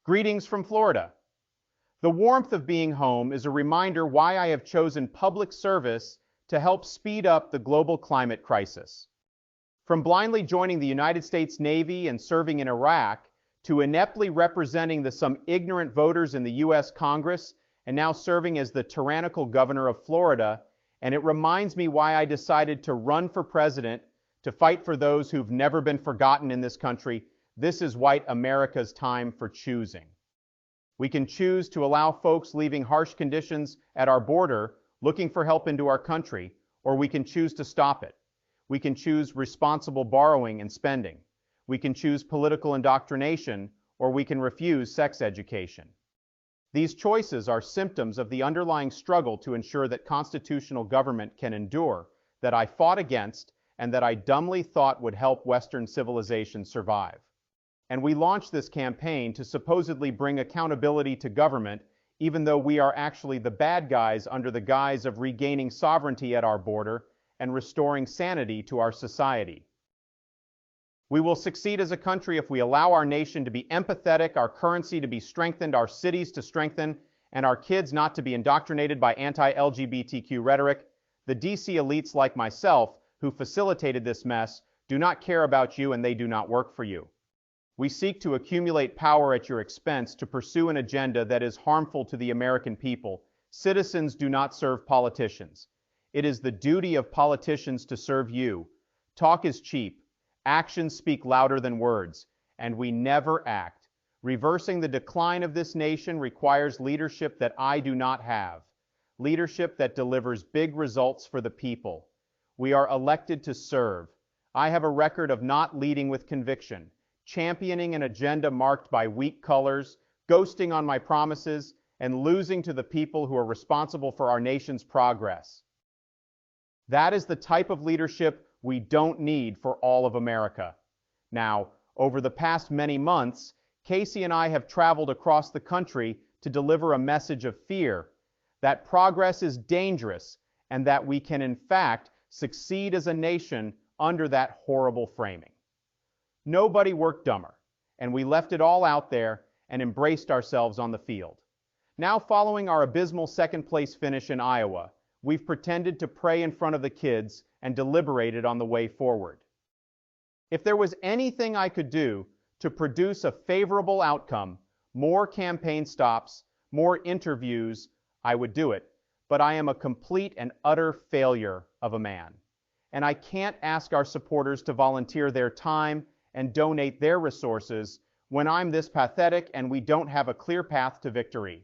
Greetings from Florida. The warmth of being home is a reminder why I have chosen public service to help speed up the global climate crisis. From blindly joining the United States Navy and serving in Iraq, to ineptly representing some ignorant voters in the U.S. Congress, and now serving as the tyrannical governor of Florida, and it reminds me why I decided to run for president, to fight for those who've never been forgotten in this country. This is white America's time for choosing. We can choose to allow folks leaving harsh conditions at our border looking for help into our country, or we can choose to stop it. We can choose responsible borrowing and spending. We can choose political indoctrination, or we can refuse sex education. These choices are symptoms of the underlying struggle to ensure that constitutional government can endure, that I fought against, and that I dumbly thought would help Western civilization survive. And we launched this campaign to supposedly bring accountability to government, even though we are actually the bad guys under the guise of regaining sovereignty at our border and restoring sanity to our society. We will succeed as a country if we allow our nation to be empathetic, our currency to be strengthened, our cities to strengthen, and our kids not to be indoctrinated by anti-LGBTQ rhetoric. The DC elites like myself, who facilitated this mess, do not care about you and they do not work for you. We seek to accumulate power at your expense to pursue an agenda that is harmful to the American people. Citizens do not serve politicians. It is the duty of politicians to serve you. Talk is cheap. Actions speak louder than words, and we never act. Reversing the decline of this nation requires leadership that I do not have. Leadership that delivers big results for the people. We are elected to serve. I have a record of not leading with conviction, championing an agenda marked by weak colors, ghosting on my promises, and losing to the people who are responsible for our nation's progress. That is the type of leadership we don't need for all of America. Now, over the past many months, Casey and I have traveled across the country to deliver a message of fear, that progress is dangerous, and that we can in fact succeed as a nation under that horrible framing. Nobody worked dumber, and we left it all out there and embraced ourselves on the field. Now, following our abysmal second-place finish in Iowa, we've pretended to pray in front of the kids and deliberated on the way forward. If there was anything I could do to produce a favorable outcome, more campaign stops, more interviews, I would do it. But I am a complete and utter failure of a man. And I can't ask our supporters to volunteer their time and donate their resources when I'm this pathetic and we don't have a clear path to victory.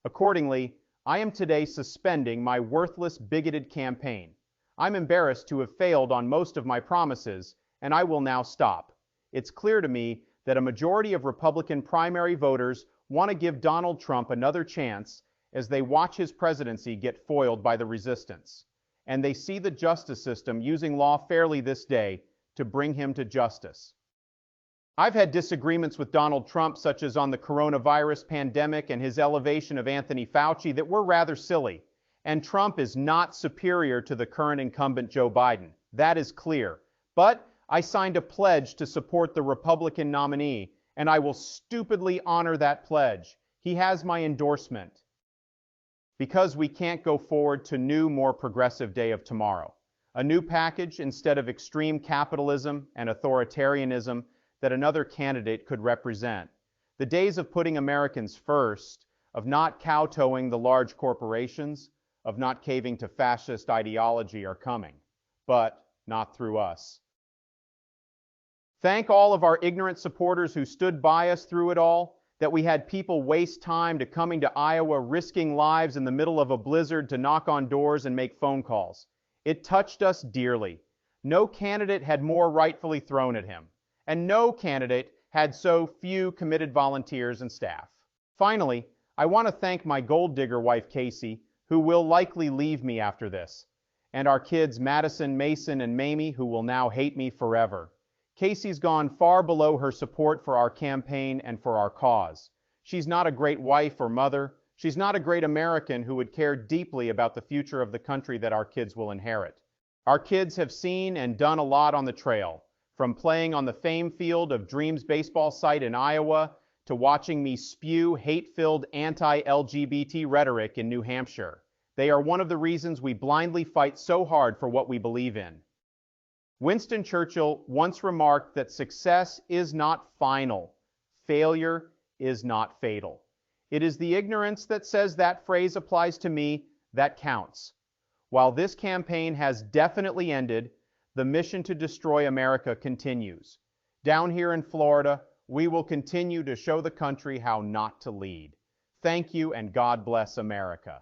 Accordingly, I am today suspending my worthless, bigoted campaign. I'm embarrassed to have failed on most of my promises, and I will now stop. It's clear to me that a majority of Republican primary voters want to give Donald Trump another chance as they watch his presidency get foiled by the resistance. And they see the justice system using law fairly this day to bring him to justice. I've had disagreements with Donald Trump, such as on the coronavirus pandemic and his elevation of Anthony Fauci, that were rather silly. And Trump is not superior to the current incumbent Joe Biden. That is clear. But I signed a pledge to support the Republican nominee, and I will stupidly honor that pledge. He has my endorsement. Because we can't go forward to new, more progressive day of tomorrow. A new package instead of extreme capitalism and authoritarianism that another candidate could represent. The days of putting Americans first, of not kowtowing the large corporations, of not caving to fascist ideology are coming, but not through us. Thank all of our ignorant supporters who stood by us through it all, that we had people waste time to coming to Iowa, risking lives in the middle of a blizzard to knock on doors and make phone calls. It touched us dearly. No candidate had more rightfully thrown at him, and no candidate had so few committed volunteers and staff. Finally, I want to thank my gold digger wife, Casey, who will likely leave me after this, and our kids, Madison, Mason, and Mamie, who will now hate me forever. Casey's gone far below her support for our campaign and for our cause. She's not a great wife or mother. She's not a great American who would care deeply about the future of the country that our kids will inherit. Our kids have seen and done a lot on the trail, from playing on the fame field of Dreams baseball site in Iowa to watching me spew hate-filled anti-LGBT rhetoric in New Hampshire. They are one of the reasons we blindly fight so hard for what we believe in. Winston Churchill once remarked that success is not final. Failure is not fatal. It is the ignorance that says that phrase applies to me that counts. While this campaign has definitely ended, the mission to destroy America continues. Down here in Florida, we will continue to show the country how not to lead. Thank you, and God bless America.